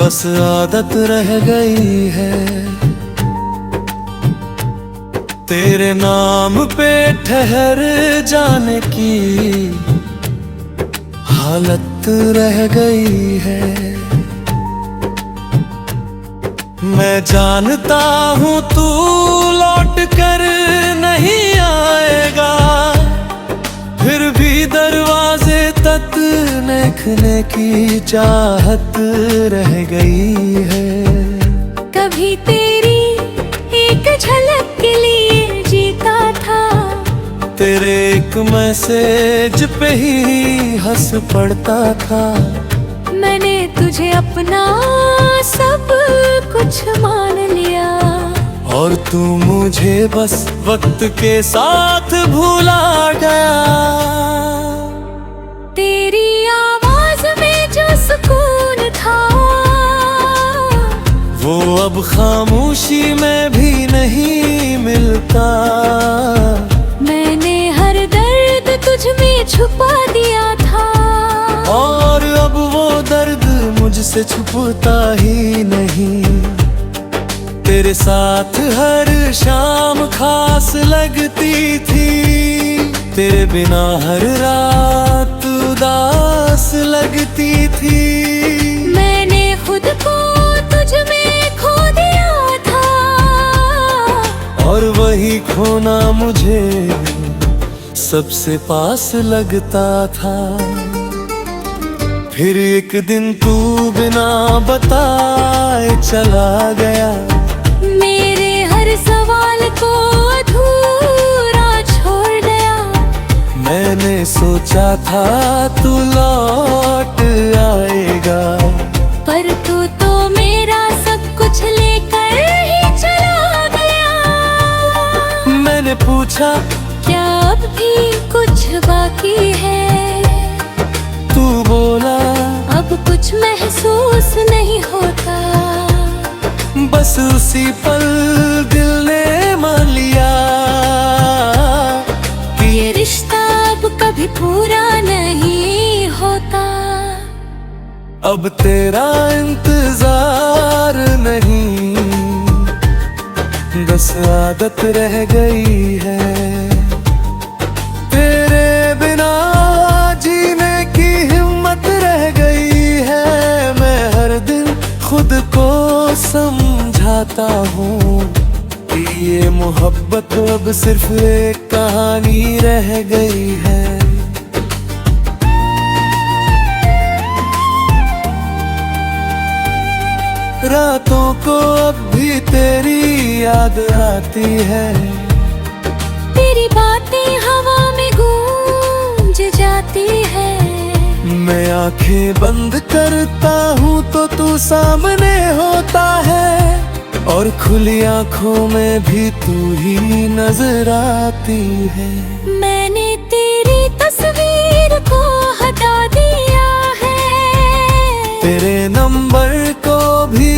बस आदत रह गई है। तेरे नाम पे ठहर जाने की हालत रह गई है। मैं जानता हूँ तू लौट कर नहीं आएगा, फिर भी दरवाजे तक देखने की चाहत रह गई है। कभी तेरी एक झलक के लिए जीता था, तेरे एक मैसेज पे ही हंस पड़ता था। मैंने तुझे अपना सब कुछ मान लिया, और तू मुझे बस वक्त के साथ भूला गया। तेरी आवाज में जो सुकून था, वो अब खामोशी में भी नहीं मिलता। मैंने हर दर्द तुझ में छुपा दिया था, और अब वो दर्द मुझसे छुपता ही नहीं। तेरे साथ हर शाम खास लगती थी, तेरे बिना हर रात उदास लगती थी। मैंने खुद को तुझ में खो दिया था, और वही खोना मुझे सबसे पास लगता था। फिर एक दिन तू बिना बताए चला गया, मेरे हर सवाल को अधूरा छोड़ गया। मैंने सोचा था तू लौट आएगा, पर तू तो मेरा सब कुछ लेकर ही चला गया। मैंने पूछा क्या अब भी कुछ बाकी है, तू बोला अब कुछ महसूस नहीं होता। बस उसी पल दिल ने मान लिया कि ये रिश्ता अब कभी पूरा नहीं होता। अब तेरा इंतजार नहीं, बस आदत रह गई है। तेरे बिना जीने की हिम्मत रह गई है। मैं हर दिन खुद को समझाता हूँ कि ये मोहब्बत अब सिर्फ एक कहानी रह गई है। रातों को अब भी तेरी याद आती है, तेरी बातें हवा में गूंज जाती है। मैं आंखें बंद करता हूँ तो तू सामने होता है, और खुली आंखों में भी तू ही नजर आती है। मैंने तेरी तस्वीर को हटा दिया है, तेरे नंबर को भी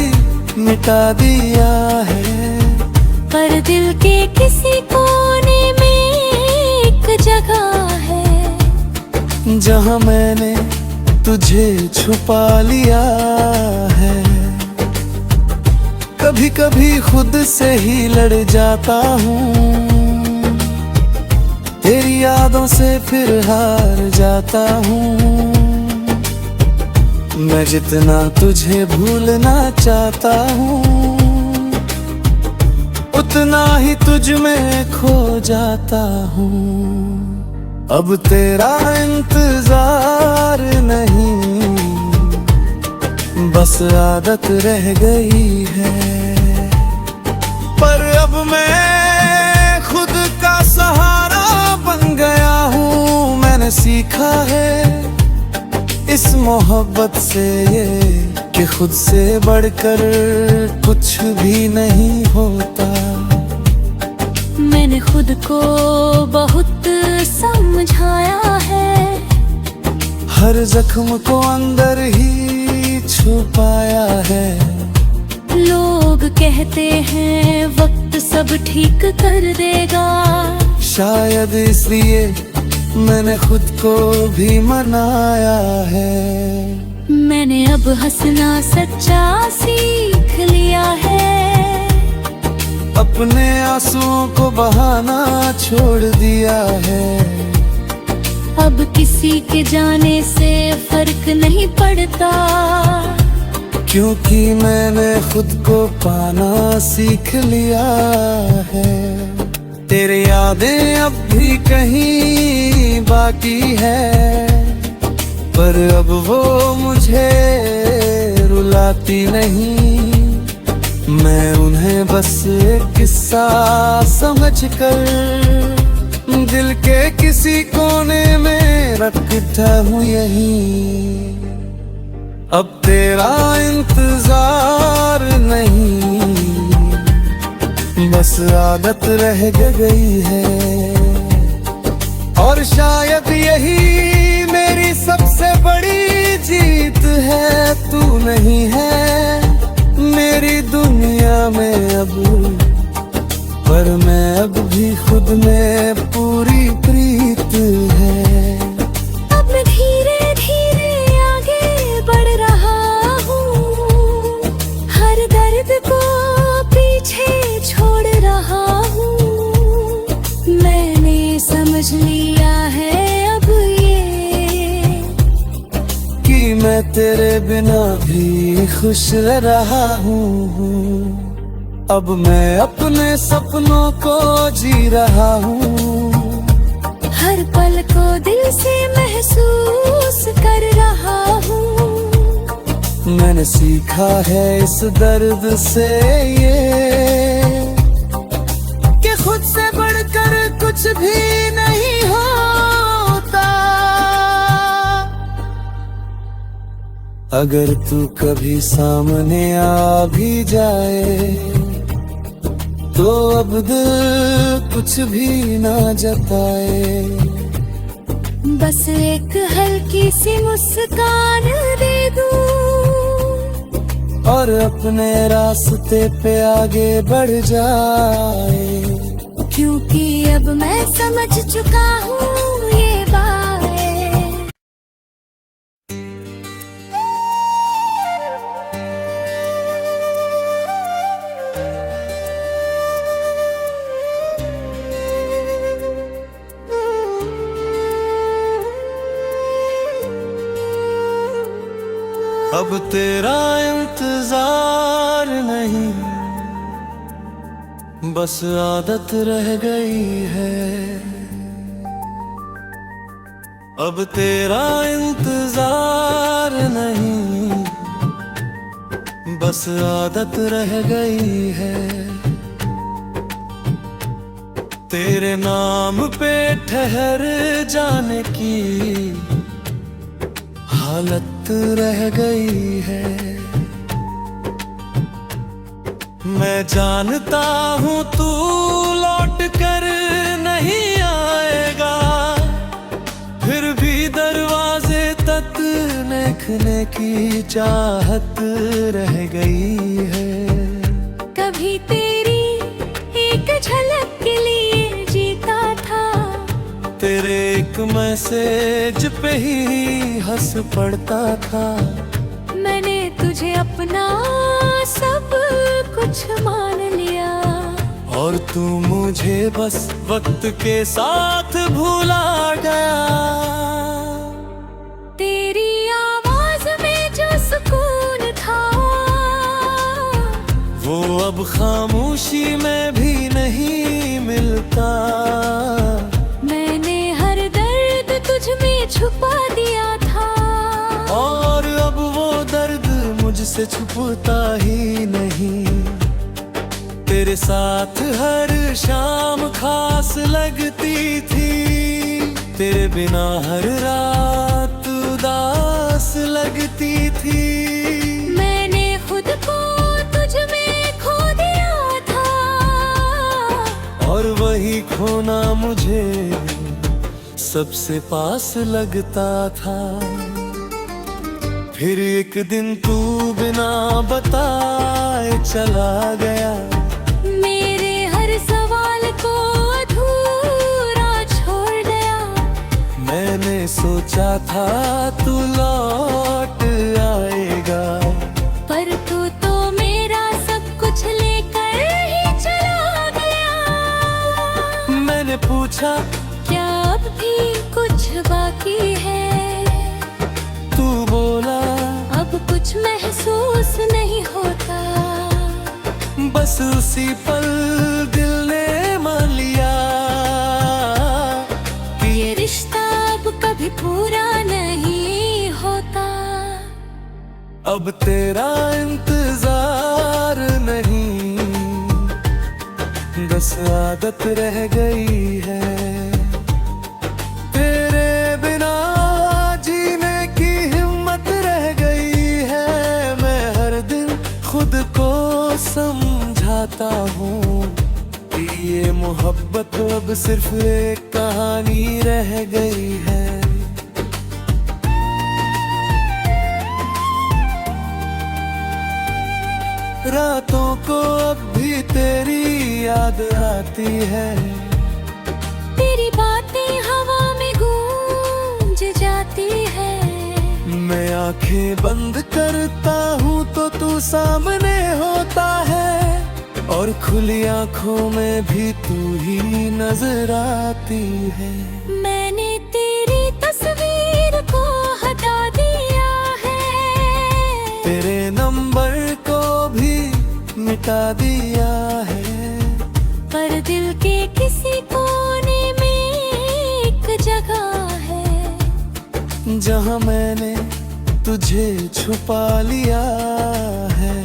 मिटा दिया है, पर दिल के किसी कोने में एक जगह है, जहाँ मैंने तुझे छुपा लिया है। कभी कभी खुद से ही लड़ जाता हूँ, तेरी यादों से फिर हार जाता हूँ। मैं जितना तुझे भूलना चाहता हूँ, उतना ही तुझ में खो जाता हूँ। अब तेरा इंतजार नहीं, बस आदत रह गई है। पर अब मैं खुद का सहारा बन गया हूँ। मैंने सीखा है इस मोहब्बत से ये कि खुद से बढ़कर कुछ भी नहीं होता। मैंने खुद को बहुत समझाया है, हर जख्म को अंदर ही छुपाया है। लोग कहते हैं वक्त सब ठीक कर देगा, शायद इसलिए मैंने खुद को भी मनाया है। मैंने अब हंसना सच्चा सीख लिया है, अपने आंसुओं को बहाना छोड़ दिया है। अब किसी के जाने से फर्क नहीं पड़ता, क्योंकि मैंने खुद को पाना सीख लिया है। तेरी यादें अब भी कहीं बाकी है, पर अब वो मुझे रुलाती नहीं। मैं उन्हें बस एक किस्सा समझकर दिल के किसी कोने में रखता हूँ यहीं। अब तेरा इंतजार नहीं, बस आदत रह गई है। और शायद यही मेरी सबसे बड़ी जीत है। तू नहीं है मेरी दुनिया में अब, पर मैं अब भी खुद में पूरी प्रीत है। अब मैं धीरे धीरे आगे बढ़ रहा हूँ, हर दर्द को पीछे छोड़ रहा हूँ। मैंने समझ लिया है अब ये, कि मैं तेरे बिना भी खुश रहा हूँ। अब मैं अपने सपनों को जी रहा हूँ, हर पल को दिल से महसूस कर रहा हूँ। मैंने सीखा है इस दर्द से ये, कि खुद से बढ़कर कुछ भी नहीं होता। अगर तू कभी सामने आ भी जाए, तो अब दिल कुछ भी ना जताए। बस एक हल्की सी मुस्कान दे दूं, और अपने रास्ते पे आगे बढ़ जाए। क्योंकि अब मैं समझ चुका हूँ ये बात। अब तेरा इंतजार नहीं, बस आदत रह गई है। अब तेरा इंतजार नहीं, बस आदत रह गई है। तेरे नाम पे ठहर जाने की हालत रह गई है। मैं जानता हूँ तू लौट कर नहीं आएगा, फिर भी दरवाजे तक देखने की चाहत रह गई है। कभी तेरी एक झलक के लिए जीता था, तेरे एक मैसेज पे ही हंस पड़ता था। मैंने तुझे अपना सब कुछ मान लिया, और तू मुझे बस वक्त के साथ भूला गया। तेरी आवाज में जो सुकून था, वो अब खामोशी में भी नहीं मिलता। मैंने हर दर्द तुझ में छुपा दिया था, और अब वो दर्द मुझसे छुपता ही नहीं। तेरे साथ हर शाम खास लगती थी, तेरे बिना हर रात उदास लगती थी। मैंने खुद को तुझ में खो दिया था, और वही खोना मुझे सबसे पास लगता था। फिर एक दिन तू बिना बताए चला गया, मेरे हर सवाल को अधूरा छोड़ गया। मैंने सोचा था तू लौट पूछा, क्या अब भी कुछ बाकी है? तू बोला, अब कुछ महसूस नहीं होता। बस उसी पल दिल ने मान लिया कि ये रिश्ता अब कभी पूरा नहीं होता। अब तेरा इंतजार नहीं, बस आदत रह गई है। तेरे बिना जीने की हिम्मत रह गई है। मैं हर दिन खुद को समझाता हूँ कि ये मोहब्बत अब सिर्फ एक कहानी रह गई है। रातों को अब भी तेरी याद आती है। तेरी बातें हवा में गूंज जाती है। मैं आंखें बंद करता हूँ तो तू सामने होता है, और खुली आंखों में भी तू ही नजर आती है। मैंने तेरी तस्वीर को हटा दिया है। तेरे नंबर को भी मिटा दिया है। पर दिल के किसी कोने में एक जगह है, जहाँ मैंने तुझे छुपा लिया है।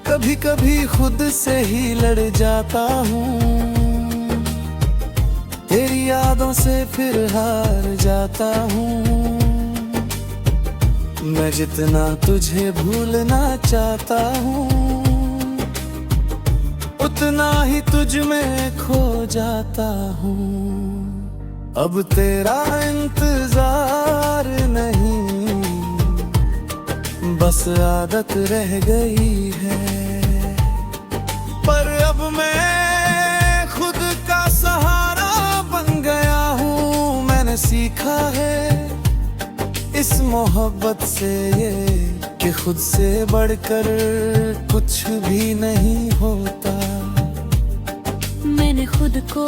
कभी कभी खुद से ही लड़ जाता हूँ, तेरी यादों से फिर हार जाता हूँ। मैं जितना तुझे भूलना चाहता हूँ, उतना ही तुझ में खो जाता हूँ। अब तेरा इंतजार नहीं, बस आदत रह गई है। पर अब मैं खुद का सहारा बन गया हूँ। मैंने सीखा है इस मोहब्बत से ये कि खुद से बढ़कर कुछ भी नहीं होता। मैंने खुद को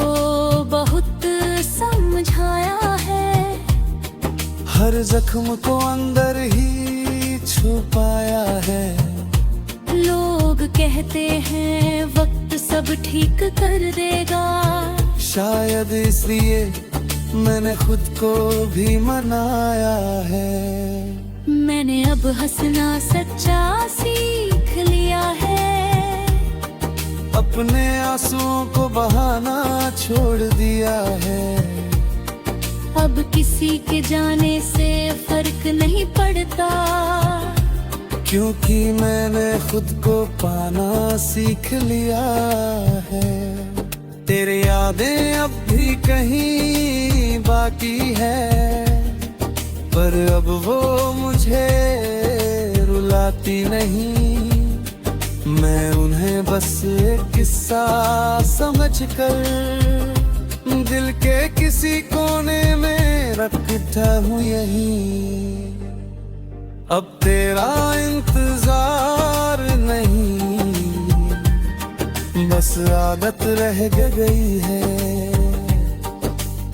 बहुत समझाया है। हर जख्म को अंदर ही छुपाया है। लोग कहते हैं वक्त सब ठीक कर देगा। शायद इसलिए मैंने खुद को भी मनाया है। मैंने अब हंसना सच्चा सीख लिया है। अपने आंसुओं को बहाना छोड़ दिया है। अब किसी के जाने से फर्क नहीं पड़ता, क्योंकि मैंने खुद को पाना सीख लिया है। तेरी यादें अब भी कहीं बाकी है, पर अब वो मुझे रुलाती नहीं। मैं उन्हें बस एक किस्सा समझकर दिल के किसी कोने में रखता हूँ यहीं। अब तेरा इंतजार नहीं, बस आदत रह गई है।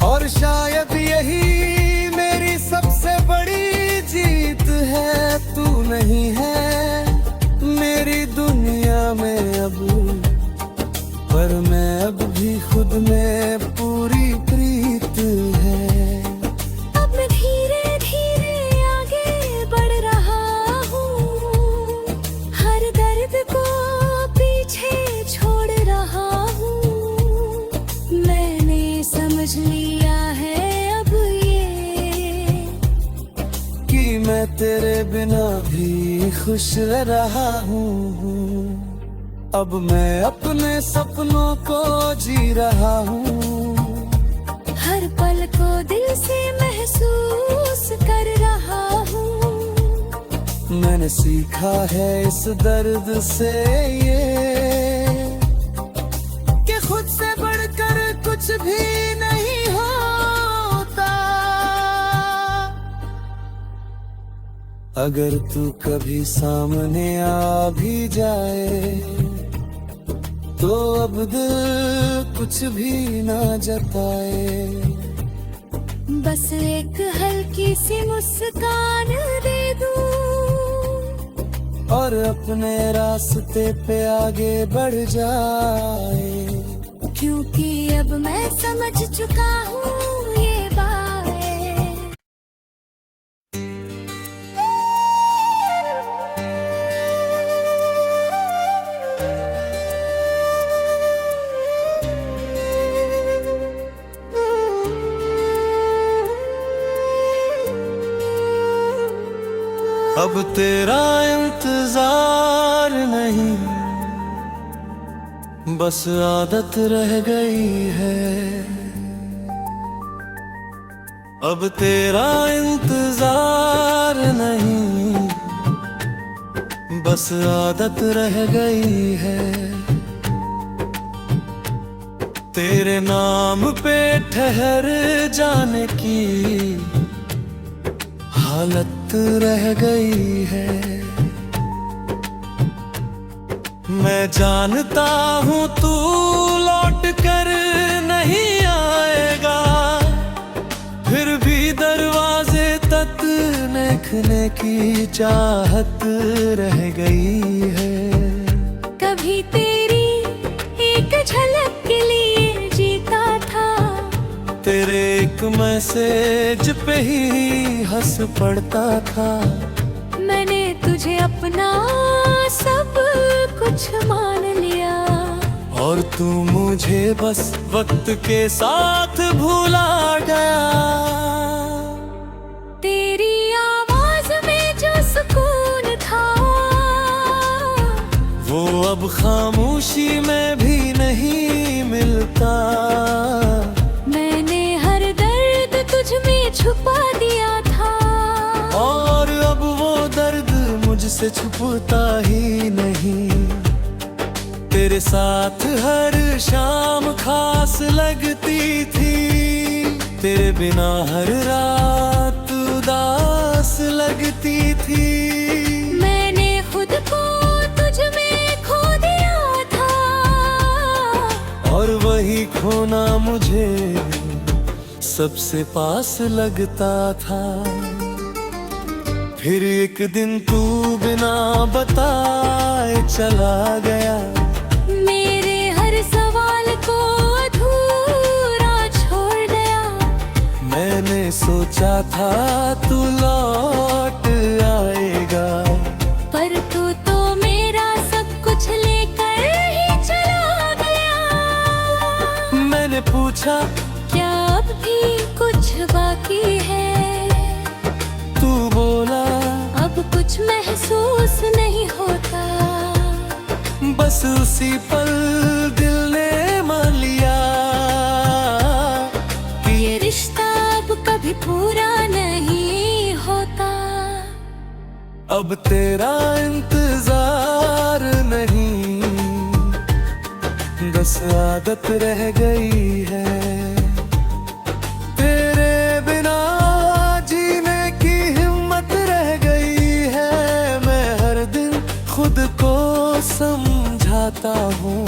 और शायद यही मेरी सबसे बड़ी जीत है। तू नहीं है मेरी दुनिया में अब, पर मैं अब भी खुद में पूरी प्रीत है। अब मैं धीरे धीरे आगे बढ़ रहा हूँ। हर दर्द को पीछे छोड़ रहा हूँ। मैंने समझ लिया है अब ये कि मैं तेरे बिना भी खुश रहा हूँ। अब मैं अपने सपनों को जी रहा हूँ। हर पल को दिल से महसूस कर रहा हूँ। मैंने सीखा है इस दर्द से ये कि खुद से बढ़कर कुछ भी नहीं होता। अगर तू कभी सामने आ भी जाए तो अब दिल कुछ भी ना जताए, बस एक हल्की सी मुस्कान दे दूं और अपने रास्ते पे आगे बढ़ जाए। क्योंकि अब मैं समझ चुका हूँ ये बात। अब तेरा इंतजार नहीं, बस आदत रह गई है। अब तेरा इंतजार नहीं, बस आदत रह गई है। तेरे नाम पे ठहर जाने की हालत रह गई है। मैं जानता हूँ तू लौट कर नहीं आएगा, फिर भी दरवाजे तक देखने की चाहत रह गई है। कभी तेरी एक झलक के लिए जीता था, तेरे एक मैसेज पे ही हंस पड़ता था। मैंने तुझे अपना सब कुछ मान लिया, और तू मुझे बस वक्त के साथ भूला गया। तेरी आवाज में जो सुकून था, वो अब खामोशी में भी नहीं मिलता। मैंने हर दर्द तुझ में छुपा दिया था, और अब वो दर्द मुझसे छुपता ही नहीं। तेरे साथ हर शाम खास लगती थी, तेरे बिना हर रात उदास लगती थी। मैंने खुद को तुझ में खो दिया था, और वही खोना मुझे सबसे पास लगता था। फिर एक दिन तू बिना बताए चला गया, मेरे हर सवाल को अधूरा छोड़ गया। मैंने सोचा था तू लौट आएगा, पर तू तो मेरा सब कुछ लेकर ही चला गया। मैंने पूछा क्या अब भी कुछ बाकी है, तू बोला अब कुछ महसूस नहीं होता। बस उसी पल दिल ने मान लिया कि ये रिश्ता अब कभी पूरा नहीं होता। अब तेरा इंतजार नहीं, बस आदत रह गई है। तेरे बिना जीने की हिम्मत रह गई है। मैं हर दिन खुद को समझाता हूँ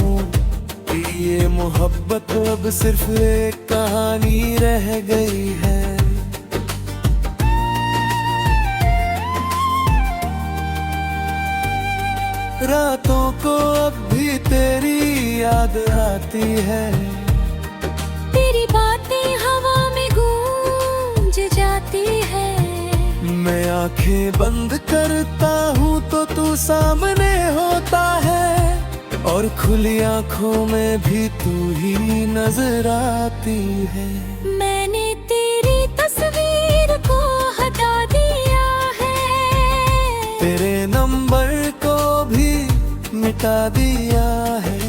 कि ये मोहब्बत अब सिर्फ एक कहानी रह गई है। रातों को अब भी तेरी याद आती है, तेरी बातें हवा में गूंज जाती है। मैं आंखें बंद करता हूँ तो तू सामने होता है, और खुली आंखों में भी तू ही नजर आती है। मैंने तेरी तस्वीर को हटा दिया है, तेरे नंबर को भी मिटा दिया है।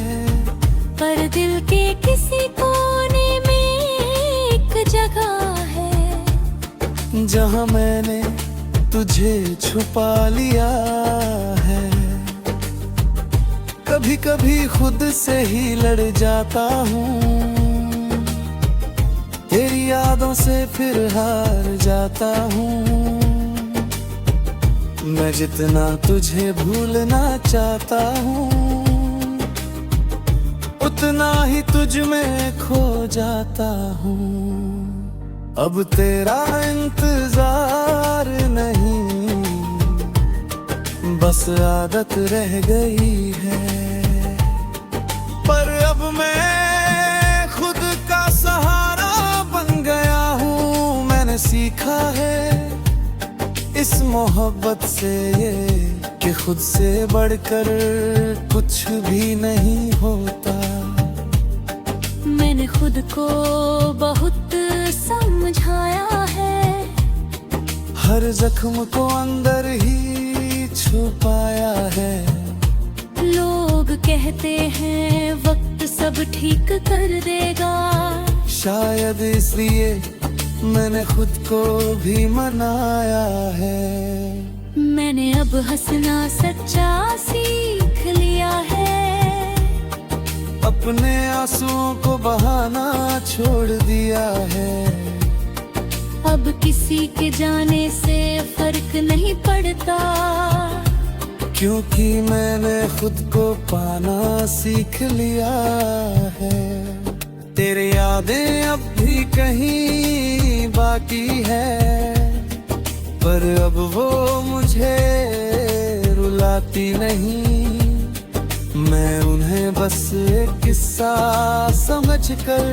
पर दिल के किसी कोने में एक जगह है, जहाँ मैंने तुझे छुपा लिया है। कभी कभी खुद से ही लड़ जाता हूँ, तेरी यादों से फिर हार जाता हूँ। मैं जितना तुझे भूलना चाहता हूँ, उतना ही तुझ में खो जाता हूँ। अब तेरा इंतजार नहीं, बस आदत रह गई है। पर अब मैं खुद का सहारा बन गया हूँ। मैंने सीखा है इस मोहब्बत से ये कि खुद से बढ़कर कुछ भी नहीं होता। मैंने खुद को बहुत समझाया है, हर जख्म को अंदर ही छुपाया है। लोग कहते हैं वक्त सब ठीक कर देगा, शायद इसलिए मैंने खुद को भी मनाया है। मैंने अब हंसना सच्चा सीख लिया है, अपने आंसुओं को बहाना छोड़ दिया है। अब किसी के जाने से फर्क नहीं पड़ता, क्योंकि मैंने खुद को पाना सीख लिया है। तेरी यादें अब भी कहीं बाकी है, पर अब वो मुझे रुलाती नहीं। मैं उन्हें बस एक किस्सा समझकर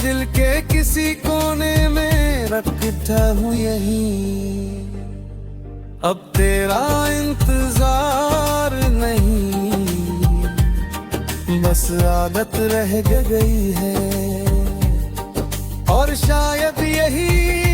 दिल के किसी कोने में रखता हूँ यहीं। अब तेरा इंतजार नहीं, बस आदत रह गई है। और शायद यही